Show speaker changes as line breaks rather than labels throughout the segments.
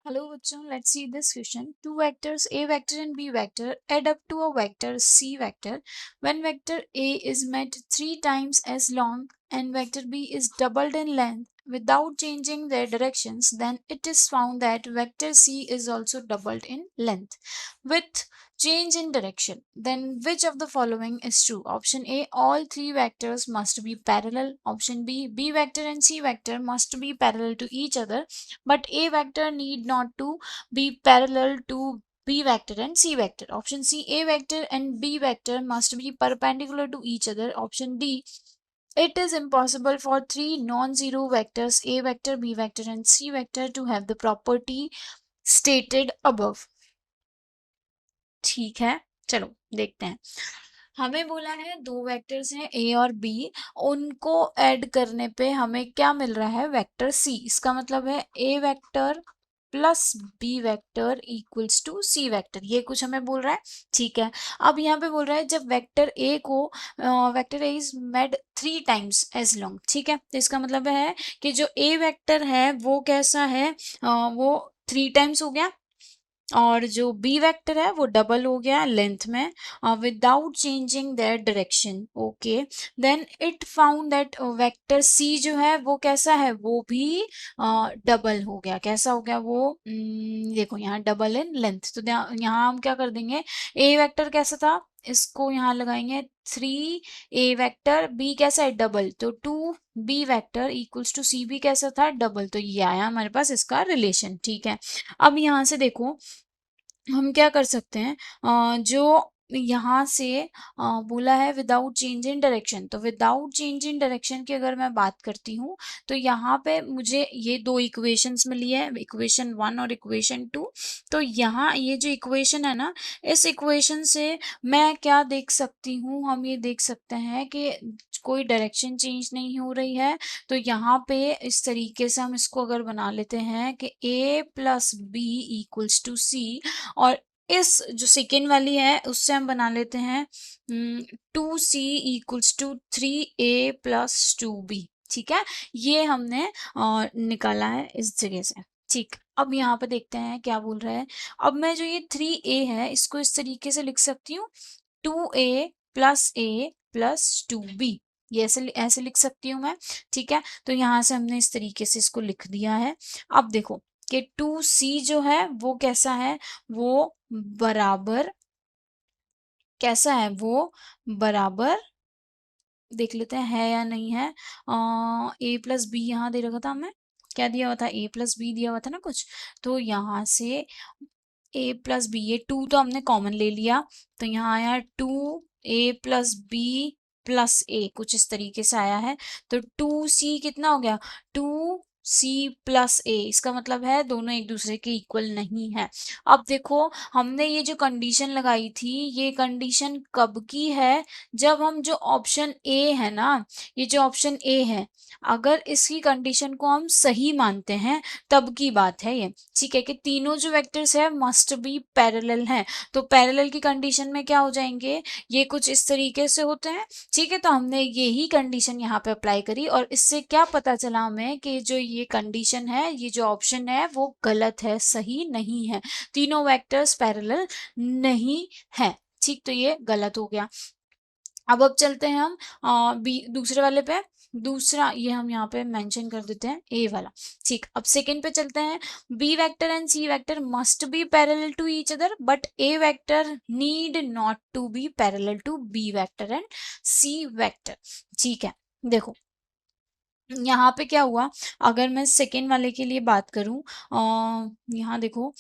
Hello बच्चों, let's see this question. Two vectors A vector and B vector add up to a vector C vector. When vector A is made 3 times as long and vector B is doubled in length without changing their directions, then it is found that vector C is also doubled in length with change in direction. Then which of the following is true? Option A, all 3 vectors must be parallel. Option B, B vector and C vector must be parallel to each other, but A vector need not to be parallel to B vector and C vector. Option C, A vector and B vector must be perpendicular to each other. Option D, it is impossible for 3 non-zero vectors A vector, B vector and C vector to have the property stated above. ठीक है, चलो देखते हैं। हमें बोला है 2 vectors हैं ए और बी, उनको ऐड करने पे हमें क्या मिल रहा है? Vector C. इसका मतलब है A vector plus B vector equals to C vector, ये कुछ हमें बोल रहा है। ठीक है, अब यहाँ पे बोल रहा है जब वेक्टर ए को vector A is made 3 times as long. ठीक है, तो इसका मतलब है कि जो ए वेक्टर है वो कैसा है, वो 3 टाइम्स हो गया और जो बी वेक्टर है वो डबल हो गया लेंथ में without changing their direction. Okay, then it found that vector C जो है वो कैसा है, वो भी डबल हो गया। कैसा हो गया वो? देखो यहाँ डबल इन लेंथ, तो यहाँ हम क्या कर देंगे, ए वेक्टर कैसा था, इसको यहाँ लगाएंगे 3 ए वेक्टर, बी कैसा है डबल, तो 2 बी वेक्टर इक्वल्स टू सी भी कैसा था डबल। तो ये आया हमारे पास इसका रिलेशन। ठीक है, अब यहाँ से देखो हम क्या कर सकते हैं, जो यहाँ से बोला है विदाउट चेंज इन डायरेक्शन, तो विदाउट चेंज इन डायरेक्शन की अगर मैं बात करती हूँ तो यहाँ पे मुझे ये 2 इक्वेशंस मिली है, इक्वेशन 1 और इक्वेशन 2। तो यहाँ ये जो इक्वेशन है ना, इस इक्वेशन से मैं क्या देख सकती हूँ, हम ये देख सकते हैं कि कोई डायरेक्शन चेंज नहीं हो रही है। तो यहाँ पे इस तरीके से हम इसको अगर बना लेते हैं कि a plus B equals to C, और इस जो सेकेंड वाली है उससे हम बना लेते हैं 2c equals to 3a plus 2b। ठीक है, ये हमने निकाला है इस जगह से। ठीक, अब यहाँ पे देखते हैं क्या बोल रहा है। अब मैं जो ये 3a है इसको इस तरीके से लिख सकती हूँ 2a plus a plus 2b, ये ऐसे लिख सकती हूँ मैं। ठीक है, तो यहाँ से हमने इस तरीके से इसको लिख दिया है। अब देखो कि 2c जो है वो कैसा है, वो बराबर कैसा है, वो बराबर देख लेते हैं है या नहीं है। ए प्लस बी यहाँ दे रखा था हमें, क्या दिया हुआ था, ए प्लस बी दिया हुआ था ना कुछ, तो यहाँ से ए प्लस बी, ये 2 तो हमने कॉमन ले लिया, तो यहाँ आया 2a प्लस बी प्लस ए, कुछ इस तरीके से आया है। तो 2c कितना हो गया, 2c प्लस ए, इसका मतलब है दोनों एक दूसरे के इक्वल नहीं है। अब देखो हमने ये जो कंडीशन लगाई थी, ये कंडीशन कब की है, जब हम जो ऑप्शन ए है ना, ये जो ऑप्शन ए है, अगर इसकी कंडीशन को हम सही मानते हैं तब की बात है ये। ठीक है, कि तीनों जो वेक्टर्स है मस्ट बी पैरेलल हैं, तो पैरेलल की कंडीशन में क्या हो जाएंगे, ये कुछ इस तरीके से होते हैं। ठीक है, तो हमने यही कंडीशन यहाँ पे अप्लाई करी और इससे क्या पता चला हमें कि जो ये कंडीशन है, ये जो ऑप्शन है वो गलत है, सही नहीं है, तीनों वेक्टर्स पैरेलल नहीं है। ठीक, तो ये गलत हो गया। अब चलते हैं हम बी दूसरे वाले पे, दूसरा ये हम यहाँ पे मेंशन कर देते हैं ए वाला। ठीक, अब सेकंड पे चलते हैं। B vector and C vector must be parallel to each other but A vector need not to be parallel to B vector and C vector. ठीक है, देखो यहाँ पे क्या हुआ, अगर मैं सेकेंड वाले के लिए बात करूं, यहाँ देखो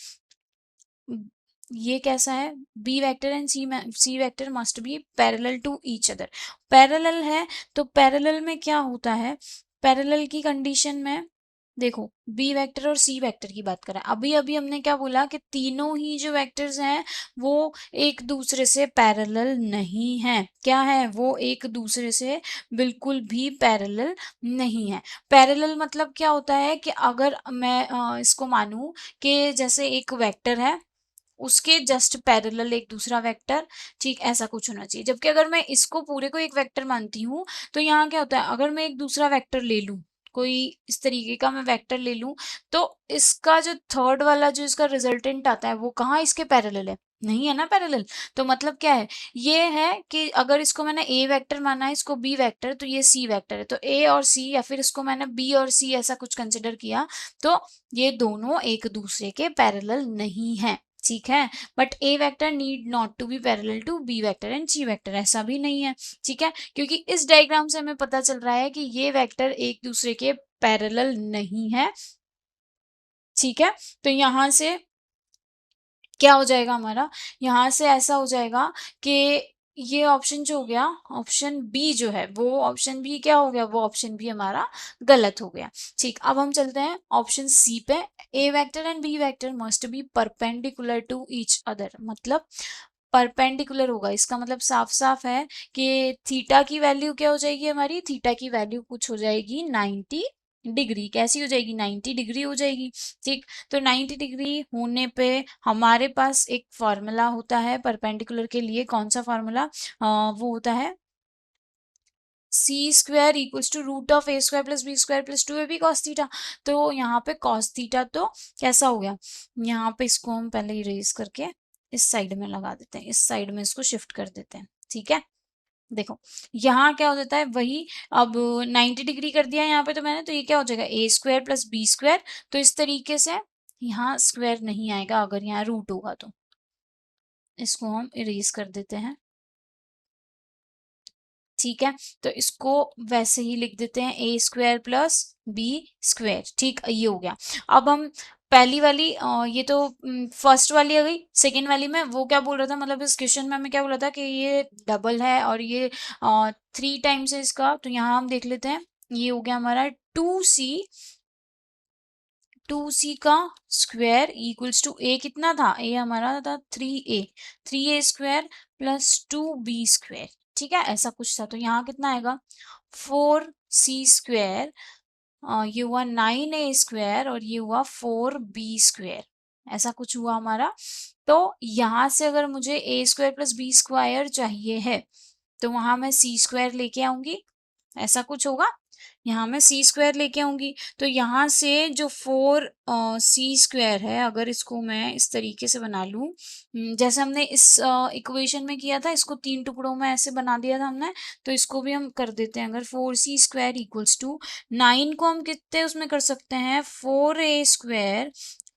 ये कैसा है, B vector and C vector must be parallel to each other. Parallel है तो पैरेलल में क्या होता है, पैरेलल की कंडीशन में देखो बी वेक्टर और सी वेक्टर की बात करें, अभी अभी हमने क्या बोला कि तीनों ही जो वेक्टर्स हैं वो एक दूसरे से पैरेलल नहीं है। क्या है वो, एक दूसरे से बिल्कुल भी पैरेलल नहीं है। पैरेलल मतलब क्या होता है कि अगर मैं इसको मानूं कि जैसे एक वेक्टर है, उसके जस्ट पैरेलल एक दूसरा वेक्टर, ठीक ऐसा कुछ होना चाहिए। जबकि अगर मैं इसको पूरे को एक वेक्टर मानती हूँ तो यहाँ क्या होता है, अगर मैं एक दूसरा वेक्टर ले लूँ कोई इस तरीके का मैं वेक्टर ले लूं, तो इसका जो थर्ड वाला जो इसका रिजल्टेंट आता है वो कहाँ इसके पैरेलल है, नहीं है ना पैरेलल। तो मतलब क्या है, ये है कि अगर इसको मैंने ए वेक्टर माना है, इसको बी वेक्टर, तो ये सी वेक्टर है, तो ए और सी, या फिर इसको मैंने बी और सी ऐसा कुछ कंसिडर किया, तो ये दोनों एक दूसरे के पैरेलल नहीं है, ठीक है। But A vector need not to be parallel to B vector and C vector, ऐसा भी नहीं है, ठीक है, क्योंकि इस डायग्राम से हमें पता चल रहा है कि ये वेक्टर एक दूसरे के पैरेलल नहीं है, ठीक है। तो यहाँ से क्या हो जाएगा हमारा, यहाँ से ऐसा हो जाएगा कि ये ऑप्शन जो हो गया, ऑप्शन बी जो है वो ऑप्शन बी क्या हो गया, वो ऑप्शन बी हमारा गलत हो गया, ठीक। अब हम चलते हैं ऑप्शन सी पे, A vector and B vector must be perpendicular to each other, मतलब परपेंडिकुलर होगा, इसका मतलब साफ साफ है कि थीटा की वैल्यू क्या हो जाएगी हमारी, थीटा की वैल्यू कुछ हो जाएगी 90 डिग्री, कैसी हो जाएगी, 90 डिग्री हो जाएगी, ठीक। तो 90 डिग्री होने पे हमारे पास एक फॉर्मूला होता है परपेंडिकुलर के लिए, कौन सा फॉर्मूला, वो होता है C square equals to root of A square plus B square plus two A B cos theta. तो यहाँ पे कॉस थीटा तो कैसा हो गया, यहाँ पे इसको हम पहले इरेज करके इस साइड में लगा देते हैं, इस साइड में इसको शिफ्ट कर देते हैं, ठीक है। देखो यहाँ क्या हो जाता है वही, अब 90 डिग्री कर दिया यहाँ पे तो मैंने, तो ये क्या हो जाएगा ए स्क्वायर प्लस बी स्क्वायर, तो इस तरीके से यहाँ स्क्वायर नहीं आएगा अगर यहाँ रूट होगा, तो इसको हम इरेज कर देते हैं, ठीक है। तो इसको वैसे ही लिख देते हैं ए स्क्वायर प्लस बी स्क्वायर, ठीक, ये हो गया। अब हम पहली वाली ये तो फर्स्ट वाली आ गई, सेकेंड वाली में वो क्या बोल रहा था, मतलब इस क्वेश्चन में हमें क्या बोला था कि ये डबल है और ये 3 टाइम्स है इसका, तो यहाँ हम देख लेते हैं, ये हो गया हमारा 2c का स्क्वायर इक्वल्स टू ए, कितना था, ए हमारा था 3a square plus 2b square, ठीक है, ऐसा कुछ था। तो यहाँ कितना आएगा 4c स्क्वायर, ये हुआ 9a स्क्वायर और ये हुआ 4b स्क्वायर, ऐसा कुछ हुआ हमारा। तो यहाँ से अगर मुझे ए स्क्वायर प्लस बी स्क्वायर चाहिए है, तो वहां मैं सी स्क्वायर लेके आऊंगी, ऐसा कुछ होगा, यहाँ मैं सी स्क्वायर लेके आऊंगी। तो यहाँ से जो 4c स्क्वायर है, अगर इसको मैं इस तरीके से बना लूँ, जैसे हमने इस इक्वेशन में किया था, इसको 3 टुकड़ों में ऐसे बना दिया था हमने, तो इसको भी हम कर देते हैं। अगर 4c स्क्वायर इक्वल्स टू 9 को हम कितने उसमें कर सकते हैं, 4a square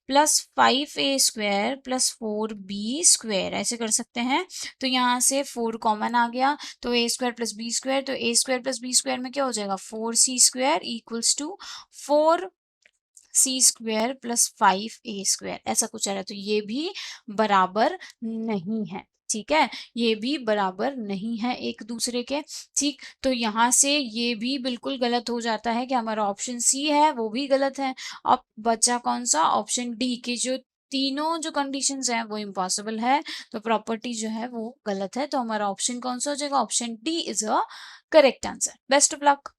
plus 5a square plus 4b square, ऐसे कर सकते हैं। तो यहाँ से 4 कॉमन आ गया, तो a square plus B square, तो a square plus B square में क्या हो जाएगा 4c square equals to 4c square plus 5a square, ऐसा कुछ आ रहा है। तो ये भी बराबर नहीं है, ठीक है, ये भी बराबर नहीं है एक दूसरे के, ठीक। तो यहाँ से ये भी बिल्कुल गलत हो जाता है कि हमारा ऑप्शन सी है वो भी गलत है। अब बचा कौन सा, ऑप्शन डी के जो तीनों जो कंडीशंस हैं वो इम्पॉसिबल है, तो प्रॉपर्टी जो है वो गलत है। तो हमारा ऑप्शन कौन सा हो जाएगा, option D is a correct answer. Best of luck.